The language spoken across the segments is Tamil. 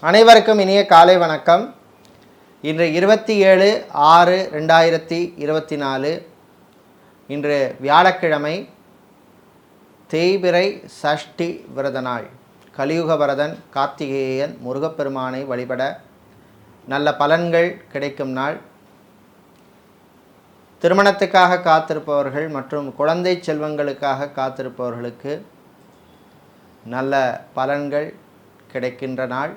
அனைவருக்கும் இனிய காலை வணக்கம். இன்று 27/6/2024 இன்று வியாழக்கிழமை, தேய்பிறை சஷ்டி விரத நாள். கலியுக வரதன் கார்த்திகேயன் முருகப்பெருமானை வழிபட நல்ல பலன்கள் கிடைக்கும் நாள். திருமணத்துக்காக காத்திருப்பவர்கள் மற்றும் குழந்தை செல்வங்களுக்காக காத்திருப்பவர்களுக்கு நல்ல பலன்கள் கிடைக்கின்ற நாள்.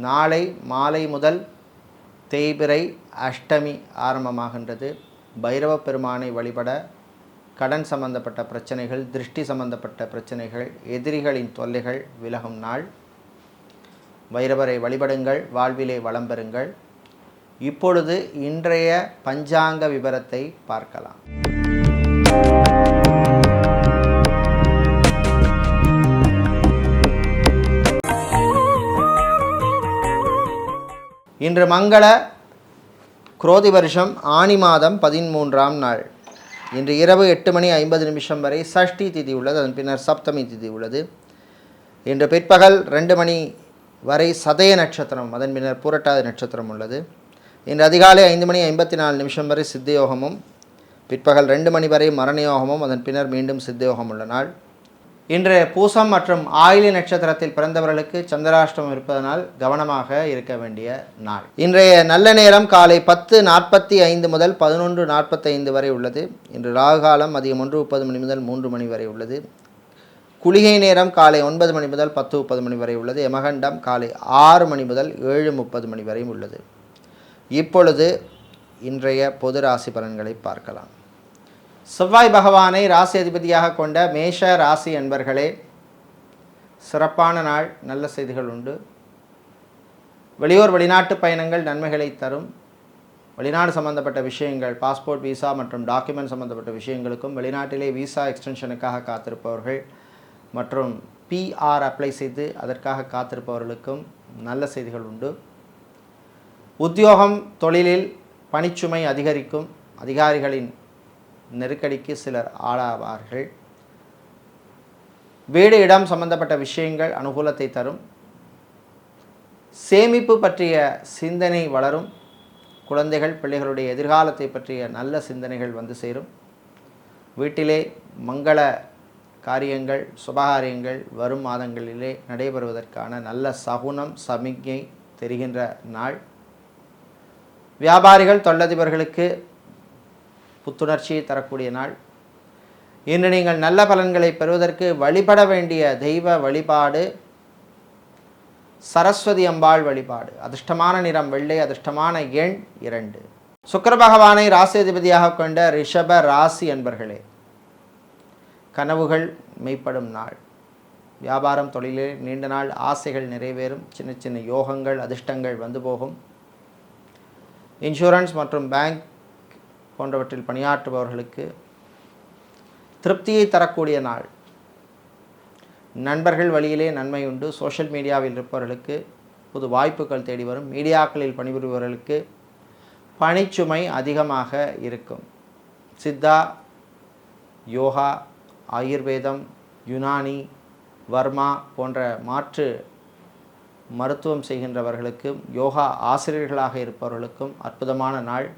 நாளை மாலை முதல் தேய்பிறை அஷ்டமி ஆரம்பமாகின்றது. பைரவ பெருமானை வழிபட கடன் சம்பந்தப்பட்ட பிரச்சனைகள், திருஷ்டி சம்பந்தப்பட்ட பிரச்சனைகள், எதிரிகளின் தொல்லைகள் விலகும் நாள். பைரவரை வழிபடுங்கள், வாழ்விலே வளம் பெறுங்கள். இப்பொழுது இன்றைய பஞ்சாங்க விவரத்தை பார்க்கலாம். இன்று மங்கள குரோதி வருஷம் ஆனி மாதம் 13ஆம் நாள். இன்று இரவு 8:50 வரை சஷ்டி திதி உள்ளது. அதன் பின்னர் சப்தமி திதி உள்ளது. இன்று பிற்பகல் 2 மணி வரை சதய நட்சத்திரம், அதன் பின்னர் பூரட்டாதி நட்சத்திரம் உள்ளது. இன்று அதிகாலை 5:54 வரை சித்தயோகமும், பிற்பகல் 2 மணி வரை மரணயோகமும், அதன் பின்னர் மீண்டும் சித்தயோகம் உள்ள நாள். இன்று பூசம் மற்றும் ஆயிலி நட்சத்திரத்தில் பிறந்தவர்களுக்கு சந்திராஷ்டமம் இருப்பதனால் கவனமாக இருக்க வேண்டிய நாள். இன்றைய நல்ல நேரம் காலை 10:45 முதல் 11:45 வரை உள்ளது. இன்று ராகு காலம் மதியம் 1:30 மணி முதல் 3 மணி வரை உள்ளது. குளிகை நேரம் காலை 9 மணி முதல் 10:30 மணி வரை உள்ளது. யமகண்டம் காலை 6 மணி முதல் 7:30 மணி வரை உள்ளது. இப்பொழுது இன்றைய பொது ராசி பலன்களை பார்க்கலாம். செவ்வாய் பகவானை ராசி அதிபதியாக கொண்ட மேஷ ராசி அன்பர்களே, சிறப்பான நாள். நல்ல செய்திகள் உண்டு. வெளியூர் வெளிநாட்டு பயணங்கள் நன்மைகளை தரும். வெளிநாடு சம்பந்தப்பட்ட விஷயங்கள், பாஸ்போர்ட், விசா மற்றும் டாக்குமெண்ட் சம்பந்தப்பட்ட விஷயங்களுக்கும், வெளிநாட்டிலே விசா எக்ஸ்டென்ஷனுக்காக காத்திருப்பவர்கள் மற்றும் PR அப்ளை செய்து அதற்காக காத்திருப்பவர்களுக்கும் நல்ல செய்திகள் உண்டு. உத்தியோகம், தொழிலில் பணிச்சுமை அதிகரிக்கும். அதிகாரிகளின் நெருக்கடிக்கு சிலர் ஆளாவார்கள். வீடு இடம் சம்பந்தப்பட்ட விஷயங்கள் அனுகூலத்தை தரும். சேமிப்பு பற்றிய சிந்தனை வளரும். குழந்தைகள், பிள்ளைகளுடைய எதிர்காலத்தை பற்றிய நல்ல சிந்தனைகள் வந்து சேரும். வீட்டிலே மங்கள காரியங்கள், சுபகாரியங்கள் வரும் மாதங்களிலே நடைபெறுவதற்கான நல்ல சகுனம், சமிக்ஞை தெரிகின்ற நாள். வியாபாரிகள், தொழிலதிபர்களுக்கு புத்துணர்ச்சியை தரக்கூடிய நாள். இன்று நீங்கள் நல்ல பலன்களை பெறுவதற்கு வழிபட வேண்டிய தெய்வ வழிபாடு சரஸ்வதி அம்பாள் வழிபாடு. அதிர்ஷ்டமான நிறம் வெள்ளை, அதிர்ஷ்டமான எண் 2. சுக்கிர பகவானை ராசி அதிபதியாக கொண்ட ரிஷப ராசி அன்பர்களே, கனவுகள் மெய்ப்படும் நாள். வியாபாரம், தொழிலில் நீண்ட நாள் ஆசைகள் நிறைவேறும். சின்ன சின்ன யோகங்கள், அதிர்ஷ்டங்கள் வந்து போகும். இன்சூரன்ஸ் மற்றும் பேங்க் போன்றவற்றில் பணியாற்றுபவர்களுக்கு திருப்தியை தரக்கூடிய நாள். நண்பர்கள் வழியிலே நன்மை உண்டு. சோஷியல் மீடியாவில் இருப்பவர்களுக்கு புது வாய்ப்புகள் தேடி வரும். மீடியாக்களில் பணிபுரிபவர்களுக்கு பணிச்சுமை அதிகமாக இருக்கும். சித்தா, யோகா, ஆயுர்வேதம், யுனானி, வர்மா போன்ற மாற்று மருத்துவம் செய்கின்றவர்களுக்கும், யோகா ஆசிரியர்களாக இருப்பவர்களுக்கும் அற்புதமான நாள்.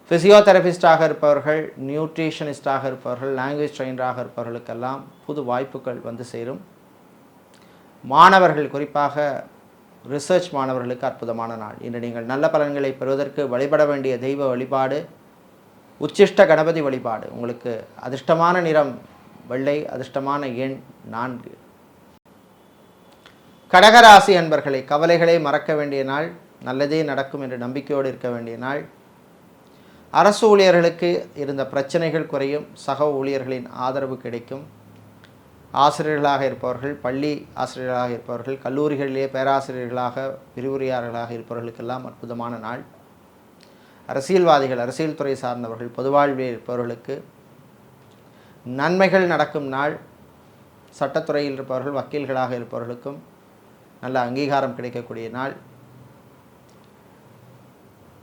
ஃபிசியோதெரபிஸ்டாக இருப்பவர்கள், நியூட்ரிஷனிஸ்டாக இருப்பவர்கள், லாங்குவேஜ் ட்ரெயினராக இருப்பவர்களுக்கெல்லாம் புது வாய்ப்புகள் வந்து சேரும். மாணவர்கள், குறிப்பாக ரிசர்ச் மாணவர்களுக்கு அற்புதமான நாள். இன்று நீங்கள் நல்ல பலன்களை பெறுவதற்கு வழிபட வேண்டிய தெய்வ வழிபாடு உச்சிஷ்ட கணபதி வழிபாடு. உங்களுக்கு அதிர்ஷ்டமான நிறம் வெள்ளை, அதிர்ஷ்டமான எண் 4. கடகராசி அன்பர்களை, கவலைகளை மறக்க வேண்டிய நாள். நல்லதே நடக்கும் என்று நம்பிக்கையோடு இருக்க வேண்டிய நாள். அரசு ஊழியர்களுக்கு இருந்த பிரச்சனைகள் குறையும். சக ஊழியர்களின் ஆதரவு கிடைக்கும். ஆசிரியர்களாக இருப்பவர்கள், பள்ளி ஆசிரியர்களாக இருப்பவர்கள், கல்லூரிகளிலே பேராசிரியர்களாக, விரிவுரையாளர்களாக இருப்பவர்களுக்கெல்லாம் அற்புதமான நாள். அரசியல்வாதிகள், அரசியல் துறை சார்ந்தவர்கள், பொதுவாழ்வில் இருப்பவர்களுக்கு நன்மைகள் நடக்கும் நாள். சட்டத்துறையில் இருப்பவர்கள், வக்கீல்களாக இருப்பவர்களுக்கும் நல்ல அங்கீகாரம் கிடைக்கக்கூடிய நாள்.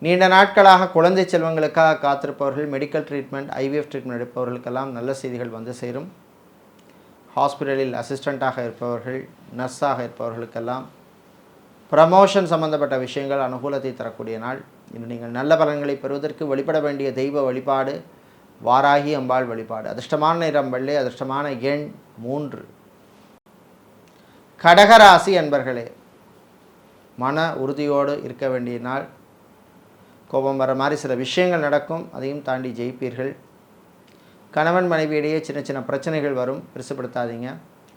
நீண்ட நாட்களாக குழந்தை செல்வங்களுக்காக காத்திருப்பவர்கள், மெடிக்கல் ட்ரீட்மெண்ட், IVF ட்ரீட்மெண்ட் எடுப்பவர்களுக்கெல்லாம் நல்ல செய்திகள் வந்து சேரும். ஹாஸ்பிட்டலில் அசிஸ்டண்ட்டாக இருப்பவர்கள், நர்ஸாக இருப்பவர்களுக்கெல்லாம் ப்ரமோஷன் சம்பந்தப்பட்ட விஷயங்கள் அனுகூலத்தை தரக்கூடிய நாள். இன்று நீங்கள் நல்ல பலன்களை பெறுவதற்கு வழிபட வேண்டிய தெய்வ வழிபாடு வாராகி அம்பாள் வழிபாடு. அதிர்ஷ்டமான நிறம் வெள்ளை, அதிர்ஷ்டமான எண் 3. கடகராசி அன்பர்களே, மன உறுதியோடு இருக்க வேண்டிய நாள். கோபம் வர மாதிரி சில விஷயங்கள் நடக்கும், அதையும் தாண்டி ஜெயிப்பீர்கள். கணவன் மனைவியிடையே சின்ன சின்ன பிரச்சனைகள் வரும், பெருசுப்படுத்தாதீங்க.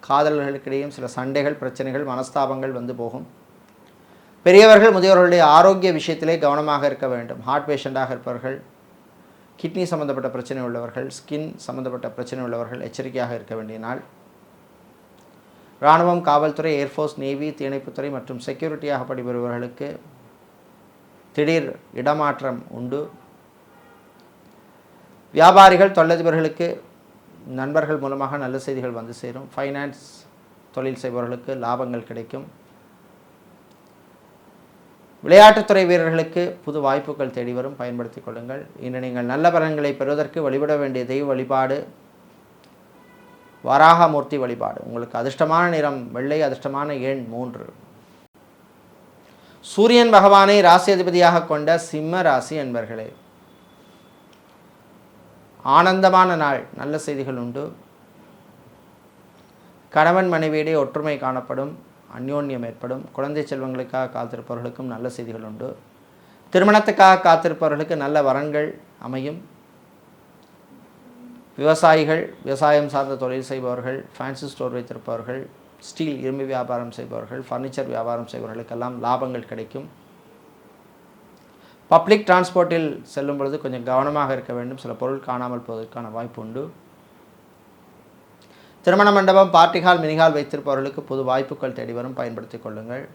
காதலர்களுக்கிடையும் சில சண்டைகள், பிரச்சனைகள், மனஸ்தாபங்கள் வந்து போகும். பெரியவர்கள் முதியோர்களுடைய ஆரோக்கிய விஷயத்திலே கவனமாக இருக்க வேண்டும். ஹார்ட் பேஷண்ட்டாக இருப்பவர்கள், கிட்னி சம்மந்தப்பட்ட பிரச்சனை உள்ளவர்கள், ஸ்கின் சம்மந்தப்பட்ட பிரச்சனை உள்ளவர்கள் எச்சரிக்கையாக இருக்க வேண்டிய நாள். இராணுவம், காவல்துறை, ஏர்ஃபோர்ஸ், நேவி, தீயணைப்புத்துறை மற்றும் செக்யூரிட்டியாக பணிபுரிபவர்களுக்கு திடீர் இடமாற்றம் உண்டு. வியாபாரிகள், தொழிலதிபர்களுக்கு நண்பர்கள் மூலமாக நல்ல செய்திகள் வந்து சேரும். ஃபைனான்ஸ் தொழில் செய்பவர்களுக்கு லாபங்கள் கிடைக்கும். விளையாட்டுத்துறை வீரர்களுக்கு புது வாய்ப்புகள் தேடி வரும், பயன்படுத்திக் கொள்ளுங்கள். இன்று நீங்கள் நல்ல பலன்களை பெறுவதற்கு வழிபட வேண்டிய தெய்வ வழிபாடு வராகமூர்த்தி வழிபாடு. உங்களுக்கு அதிர்ஷ்டமான நிறம் வெள்ளை, அதிர்ஷ்டமான எண் 3. சூரியன் பகவானை ராசி அதிபதியாக கொண்ட சிம்ம ராசி என்பர்களே, ஆனந்தமான நாள், நல்ல செய்திகள் உண்டு. கணவன் மனைவியிடையே ஒற்றுமை காணப்படும், அந்யோன்யம் ஏற்படும். குழந்தை செல்வங்களுக்காக காத்திருப்பவர்களுக்கும் நல்ல செய்திகள் உண்டு. திருமணத்துக்காக காத்திருப்பவர்களுக்கு நல்ல வரன்கள் அமையும். விவசாயிகள், விவசாயம் சார்ந்த தொழில் செய்பவர்கள், ஃபேன்சி ஸ்டோர் வைத்திருப்பவர்கள், ஸ்டீல் இரும்பு வியாபாரம் செய்பவர்கள், ஃபர்னிச்சர் வியாபாரம் செய்பவர்களுக்கெல்லாம் லாபங்கள் கிடைக்கும். பப்ளிக் டிரான்ஸ்போர்ட்டில் செல்லும் பொழுது கொஞ்சம் கவனமாக இருக்க வேண்டும், சில பொருள் காணாமல் போவதற்கான வாய்ப்பு உண்டு. திருமண மண்டபம், பார்ட்டிஹால், மினிஹால் வைத்திருப்பவர்களுக்கு புது வாய்ப்புகள் தேடி வரும், பயன்படுத்திக் கொள்ளுங்கள்.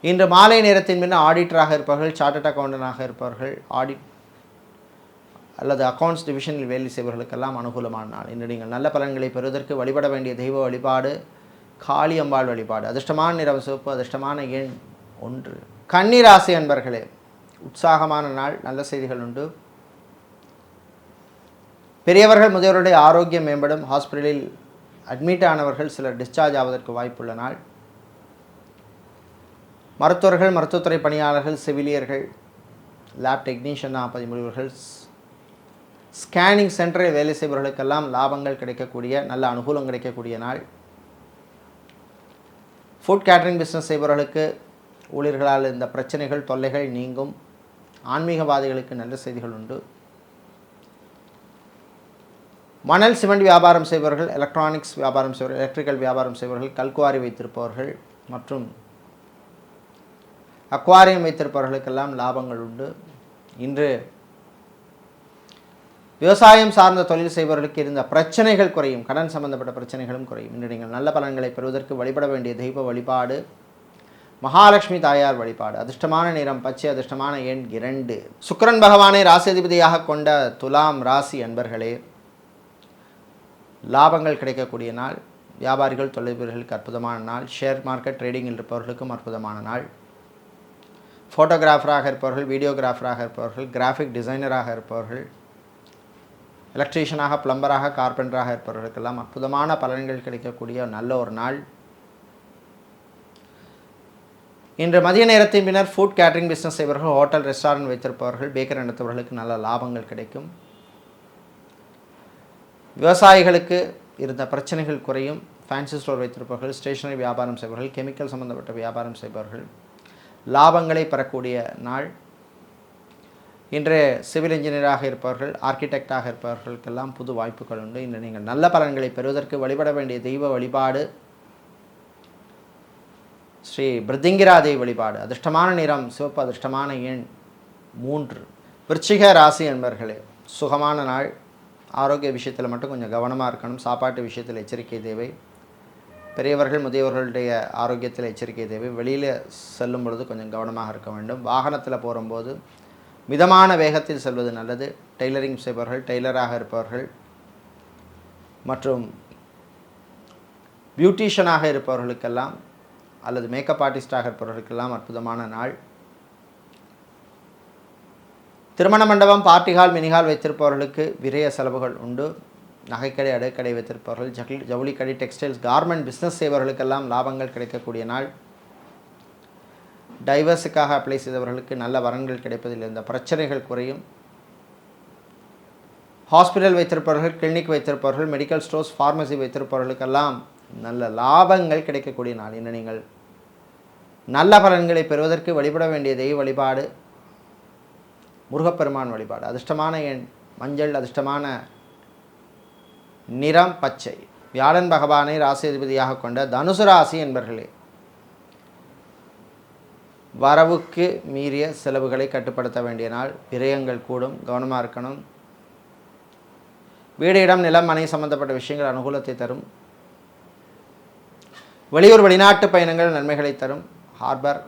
இன்று மாலை நேரத்தின் பின் ஆடிட்டராக இருப்பவர்கள், சார்ட்டர்ட் அக்கௌண்டனாக இருப்பவர்கள், ஆடிட் அல்லது அக்கௌண்ட்ஸ் டிவிஷனில் வேலை செய்பவர்களுக்கெல்லாம் அனுகூலமான நாள். இன்று நீங்கள் நல்ல பலன்களை பெறுவதற்கு வழிபட வேண்டிய தெய்வ வழிபாடு காளி அம்பாள் வழிபாடு. அதிர்ஷ்டமான நிறம் சிவப்பு, அதிர்ஷ்டமான எண் 1. கன்னி ராசி அன்பர்களே, உற்சாகமான நாள், நல்ல செய்திகள் உண்டு. பெரியவர்கள் முதியோருடைய ஆரோக்கியம் மேம்படும். ஹாஸ்பிட்டலில் அட்மிட் ஆனவர்கள் சிலர் டிஸ்சார்ஜ் ஆவதற்கு வாய்ப்புள்ள நாள். மருத்துவர்கள், மருத்துவத்துறை பணியாளர்கள், செவிலியர்கள், லேப் டெக்னீஷியனாக பணிபுரிபவர்கள், ஸ்கேனிங் சென்டரில் வேலை செய்பவர்களுக்கெல்லாம் லாபங்கள் கிடைக்கக்கூடிய, நல்ல அனுகூலம் கிடைக்கக்கூடிய நாள். ஃபுட் கேட்டரிங் பிஸ்னஸ் செய்பவர்களுக்கு ஊழியர்களால் இந்த பிரச்சனைகள், தொல்லைகள் நீங்கும். ஆன்மீகவாதிகளுக்கு நல்ல செய்திகள் உண்டு. மணல் சிமெண்ட் வியாபாரம் செய்பவர்கள், எலக்ட்ரானிக்ஸ் வியாபாரம் செய்பவர்கள், எலக்ட்ரிக்கல் வியாபாரம் செய்பவர்கள், கல்குவாரி வைத்திருப்பவர்கள் மற்றும் அக்வாரியம் வைத்திருப்பவர்களுக்கெல்லாம் லாபங்கள் உண்டு. இன்று விவசாயம் சார்ந்த தொழில் செய்பவர்களுக்கு இருந்த பிரச்சனைகள் குறையும், கடன் சம்பந்தப்பட்ட பிரச்சனைகளும் குறையும். இன்று நீங்கள் நல்ல பலன்களை பெறுவதற்கு வழிபட வேண்டிய தெய்வ வழிபாடு மகாலட்சுமி தாயார் வழிபாடு. அதிர்ஷ்டமான நிறம் பச்சை, அதிர்ஷ்டமான எண் 2. சுக்கிரன் பகவானை ராசி அதிபதியாக கொண்ட துலாம் ராசி அன்பர்களே, லாபங்கள் கிடைக்கக்கூடிய நாள். வியாபாரிகள், தொழிலதிபர்களுக்கு அற்புதமான நாள். ஷேர் மார்க்கெட் ட்ரேடிங்கில் இருப்பவர்களுக்கும் அற்புதமான நாள். ஃபோட்டோகிராஃபராக இருப்பவர்கள், வீடியோகிராஃபராக இருப்பவர்கள், கிராஃபிக் டிசைனராக இருப்பவர்கள், எலக்ட்ரீஷியனாக, பிளம்பராக, கார்பெண்டராக இருப்பவர்களுக்கெல்லாம் அற்புதமான பலன்கள் கிடைக்கக்கூடிய நல்ல ஒரு நாள். இன்று மதிய நேரத்தின் பின்னர் ஃபுட் கேட்டரிங் பிஸ்னஸ் செய்பவர்கள், ஹோட்டல் ரெஸ்டாரண்ட் வைத்திருப்பவர்கள், பேக்கரி நடத்துபவர்களுக்கு நல்ல லாபங்கள் கிடைக்கும். விவசாயிகளுக்கு இருந்த பிரச்சனைகள் குறையும். ஃபேன்சி ஸ்டோர் வைத்திருப்பவர்கள், ஸ்டேஷனரி வியாபாரம் செய்பவர்கள், கெமிக்கல் சம்பந்தப்பட்ட வியாபாரம் செய்பவர்கள் லாபங்களை பெறக்கூடிய நாள். இன்று சிவில் இன்ஜினியராக இருப்பவர்கள், ஆர்கிடெக்டாக இருப்பவர்களுக்கெல்லாம் புது வாய்ப்புகள் உண்டு. இன்று நீங்கள் நல்ல பலன்களை பெறுவதற்கு வழிபட வேண்டிய தெய்வ வழிபாடு ஸ்ரீ பிருத்திங்கிராதேவி வழிபாடு. அதிர்ஷ்டமான நிறம் சிவப்பு, அதிர்ஷ்டமான எண் 3. விருச்சிக ராசி என்பர்களே, சுகமான நாள். ஆரோக்கிய விஷயத்தில் மட்டும் கொஞ்சம் கவனமாக இருக்கணும். சாப்பாட்டு விஷயத்தில் எச்சரிக்கை தேவை. பெரியவர்கள் முதியவர்களுடைய ஆரோக்கியத்தில் எச்சரிக்கை தேவை. வெளியில் செல்லும் பொழுது கொஞ்சம் கவனமாக இருக்க வேண்டும். வாகனத்தில் போகும்போது மிதமான வேகத்தில் செல்வது நல்லது. டெய்லரிங் செய்பவர்கள், டெய்லராக இருப்பவர்கள் மற்றும் பியூட்டிஷியனாக இருப்பவர்களுக்கெல்லாம் அல்லது மேக்கப் ஆர்டிஸ்டாக இருப்பவர்களுக்கெல்லாம் அற்புதமான நாள். திருமண மண்டபம், பார்ட்டி ஹால், மினிஹால் வைத்திருப்பவர்களுக்கு விரய செலவுகள் உண்டு. நகைக்கடை, அடுக்கடை வைத்திருப்பவர்கள், ஜவுளிக்கடை, டெக்ஸ்டைல்ஸ், கார்மெண்ட் பிஸ்னஸ் செய்பவர்களுக்கெல்லாம் லாபங்கள் கிடைக்கக்கூடிய நாள். டைவர்ஸுக்காக அப்ளை செய்தவர்களுக்கு நல்ல வரன்கள் கிடைப்பதில் இருந்த பிரச்சனைகள் குறையும். ஹாஸ்பிட்டல் வைத்திருப்பவர்கள், கிளினிக் வைத்திருப்பவர்கள், மெடிக்கல் ஸ்டோர்ஸ், ஃபார்மசி வைத்திருப்பவர்களுக்கெல்லாம் நல்ல லாபங்கள் கிடைக்கக்கூடிய நாள். இன்று நீங்கள் நல்ல பலன்களை பெறுவதற்கு வழிபட வேண்டிய தெய்வ வழிபாடு முருகப்பெருமான் வழிபாடு. அதிர்ஷ்டமான எண் மஞ்சள், அதிர்ஷ்டமான நிறம் பச்சை. வியாழன் பகவானை ராசி அதிபதியாக கொண்ட தனுசு ராசி என்பர்களே, வரவுக்கு மீறிய செலவுகளை கட்டுப்படுத்த வேண்டிய நாள். விரயங்கள் கூடும், கவனமாக இருக்கணும். வீடு, இடம், நிலம், மனை சம்பந்தப்பட்ட விஷயங்கள் அனுகூலத்தை தரும். வெளியூர் வெளிநாட்டு பயணங்கள் நன்மைகளை தரும். ஹார்பர்,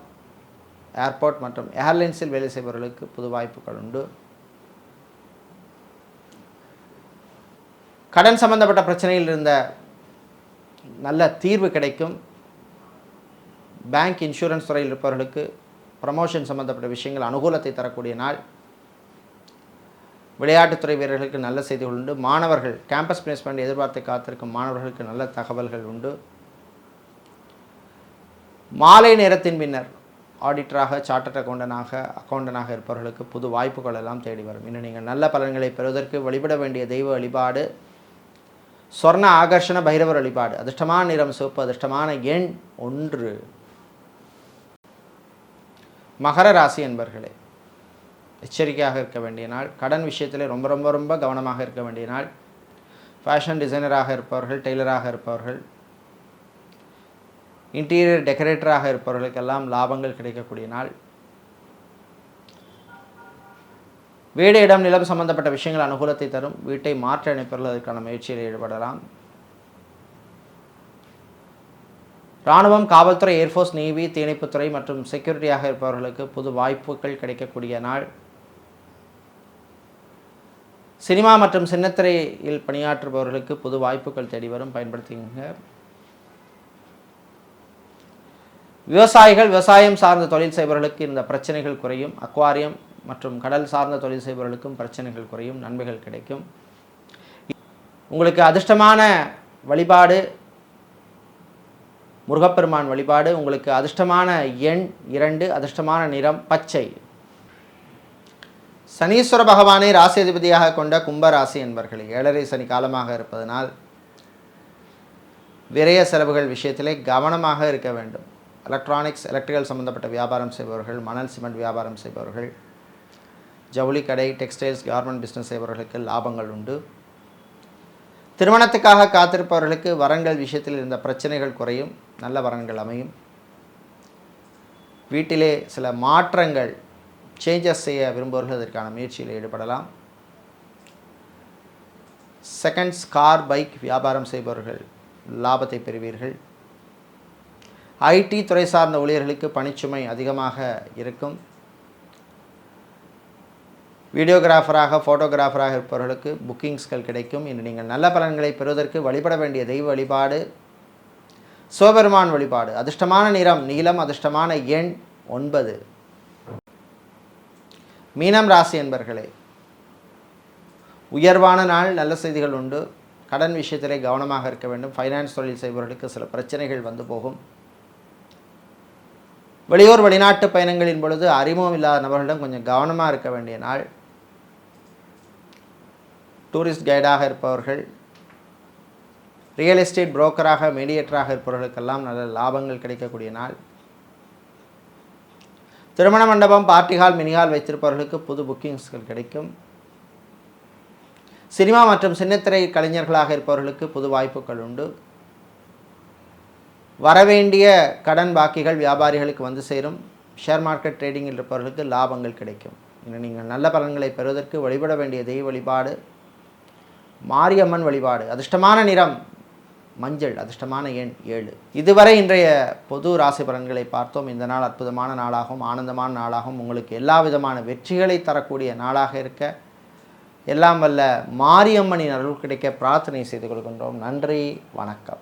ஏர்போர்ட் மற்றும் ஏர்லைன்ஸில் வேலை செய்பவர்களுக்கு புது வாய்ப்புகள் உண்டு. கடன் சம்பந்தப்பட்ட பிரச்சனையில் இருந்த நல்ல தீர்வு கிடைக்கும். பேங்க், இன்சூரன்ஸ் துறையில் இருப்பவர்களுக்கு ப்ரமோஷன் சம்பந்தப்பட்ட விஷயங்கள் அனுகூலத்தை தரக்கூடிய நாள். விளையாட்டுத்துறை வீரர்களுக்கு நல்ல செய்திகள் உண்டு. மாணவர்கள், கேம்பஸ் பிளேஸ்மெண்ட் எதிர்பார்த்து காத்திருக்கும் மாணவர்களுக்கு நல்ல தகவல்கள் உண்டு. மாலை நேரத்தின் பின்னர் ஆடிட்டராக, சார்ட்டர்ட் அக்கௌண்டனாக இருப்பவர்களுக்கு புது வாய்ப்புகள் எல்லாம் தேடி வரும். இன்னும் நீங்கள் நல்ல பலன்களை பெறுவதற்கு வழிபட வேண்டிய தெய்வ வழிபாடு சொர்ண ஆகர்ஷண பைரவர் வழிபாடு. அதிர்ஷ்டமான நிறம் சிவப்பு, அதிர்ஷ்டமான எண் 1. மகர ராசி என்பர்களே, எச்சரிக்கையாக இருக்க வேண்டிய நாள். கடன் விஷயத்திலே ரொம்ப ரொம்ப ரொம்ப கவனமாக இருக்க வேண்டிய நாள். ஃபேஷன் டிசைனராக இருப்பவர்கள், டெய்லராக இருப்பவர்கள், இன்டீரியர் டெக்கரேட்டராக இருப்பவர்களுக்கெல்லாம் லாபங்கள் கிடைக்கக்கூடிய நாள். வீடு, இடம், நிலம் சம்பந்தப்பட்ட விஷயங்கள் அனுகூலத்தை தரும். வீட்டை மாற்ற அமைப்பவர்கள் அதற்கான முயற்சியில் ஈடுபடலாம். இராணுவம், காவல்துறை, ஏர்ஃபோர்ஸ், நேவி, தீயணைப்புத்துறை மற்றும் செக்யூரிட்டியாக இருப்பவர்களுக்கு புது வாய்ப்புகள் கிடைக்கக்கூடிய நாள். சினிமா மற்றும் சின்னத்திரையில் பணியாற்றுபவர்களுக்கு புது வாய்ப்புகள் தேடி வரும், பயன்படுத்திங்க. விவசாயிகள், விவசாயம் சார்ந்த தொழில் செய்பவர்களுக்கு இந்த பிரச்சனைகள் குறையும். அக்வாரியம் மற்றும் கடல் சார்ந்த தொழில் செய்பவர்களுக்கும் பிரச்சனைகள் குறையும், நன்மைகள் கிடைக்கும். உங்களுக்கு அதிர்ஷ்டமான வழிபாடு முருகப்பெருமான் வழிபாடு. உங்களுக்கு அதிர்ஷ்டமான எண் 2, அதிர்ஷ்டமான நிறம் பச்சை. சனீஸ்வர பகவானை ராசி அதிபதியாக கொண்ட கும்பராசி என்பர்களே, 7.5 சனி காலமாக இருப்பதனால் விரய செலவுகள் விஷயத்திலே கவனமாக இருக்க வேண்டும். எலக்ட்ரானிக்ஸ், எலக்ட்ரிக்கல் சம்பந்தப்பட்ட வியாபாரம் செய்பவர்கள், மணல் சிமெண்ட் வியாபாரம் செய்பவர்கள், ஜவுளி கடை, டெக்ஸ்டைல்ஸ், கார்மெண்ட் பிஸ்னஸ் செய்பவர்களுக்கு லாபங்கள் உண்டு. திருமணத்துக்காக காத்திருப்பவர்களுக்கு வரன்கள் விஷயத்தில் இருந்த பிரச்சனைகள் குறையும், நல்ல வரன்கள் அமையும். வீட்டிலே சில மாற்றங்கள், சேஞ்சஸ் செய்ய விரும்புபவர்கள் அதற்கான முயற்சியில் ஈடுபடலாம். செகண்ட்ஸ், கார், பைக் வியாபாரம் செய்பவர்கள் லாபத்தை பெறுவீர்கள். ஐடி துறை சார்ந்த ஊழியர்களுக்கு பணிச்சுமை அதிகமாக இருக்கும். வீடியோகிராஃபராக, ஃபோட்டோகிராஃபராக இருப்பவர்களுக்கு புக்கிங்ஸ்கள் கிடைக்கும். இன்று நீங்கள் நல்ல பலன்களை பெறுவதற்கு வழிபட வேண்டிய தெய்வ வழிபாடு சிவபெருமான் வழிபாடு. அதிர்ஷ்டமான நிறம் நீலம், அதிர்ஷ்டமான எண் 9. மீனம் ராசி என்பர்களே, உயர்வான நாள், நல்ல செய்திகள் உண்டு. கடன் விஷயத்திலே கவனமாக இருக்க வேண்டும். ஃபைனான்ஸ் தொழில் செய்பவர்களுக்கு சில பிரச்சனைகள் வந்து போகும். வெளியூர் வெளிநாட்டு பயணங்களின் பொழுது அறிமுகம் இல்லாத நபர்களிடம் கொஞ்சம் கவனமாக இருக்க வேண்டிய நாள். டூரிஸ்ட் கைடாக இருப்பவர்கள், ரியல் எஸ்டேட் புரோக்கராக, மீடியேட்டராக இருப்பவர்களுக்கெல்லாம் நல்ல லாபங்கள் கிடைக்கக்கூடிய நாள். திருமண மண்டபம், பார்ட்டி ஹால், மினி ஹால் வைத்திருப்பவர்களுக்கு புது புக்கிங்ஸ்கள் கிடைக்கும். சினிமா மற்றும் சின்னத்திரை கலைஞர்களாக இருப்பவர்களுக்கு புது வாய்ப்புகள் உண்டு. வரவேண்டிய கடன் பாக்கிகள் வியாபாரிகளுக்கு வந்து சேரும். ஷேர் மார்க்கெட் ட்ரேடிங்கில் இருப்பவர்களுக்கு லாபங்கள் கிடைக்கும். இன்னும் நீங்கள் நல்ல பலன்களை பெறுவதற்கு வழிபட வேண்டிய தெய்வ வழிபாடு மாரியம்மன் வழிபாடு. அதிர்ஷ்டமான நிறம் மஞ்சள், அதிர்ஷ்டமான எண் 7. இதுவரை இன்றைய பொது ராசி பலன்களை பார்த்தோம். இந்த நாள் அற்புதமான நாளாகவும் ஆனந்தமான நாளாகவும் உங்களுக்கு எல்லா விதமான வெற்றிகளை தரக்கூடிய நாளாக இருக்க எல்லாம் வல்ல மாரியம்மனின் அருள் கிடைக்க பிரார்த்தனை செய்து கொள்கின்றோம். நன்றி, வணக்கம்.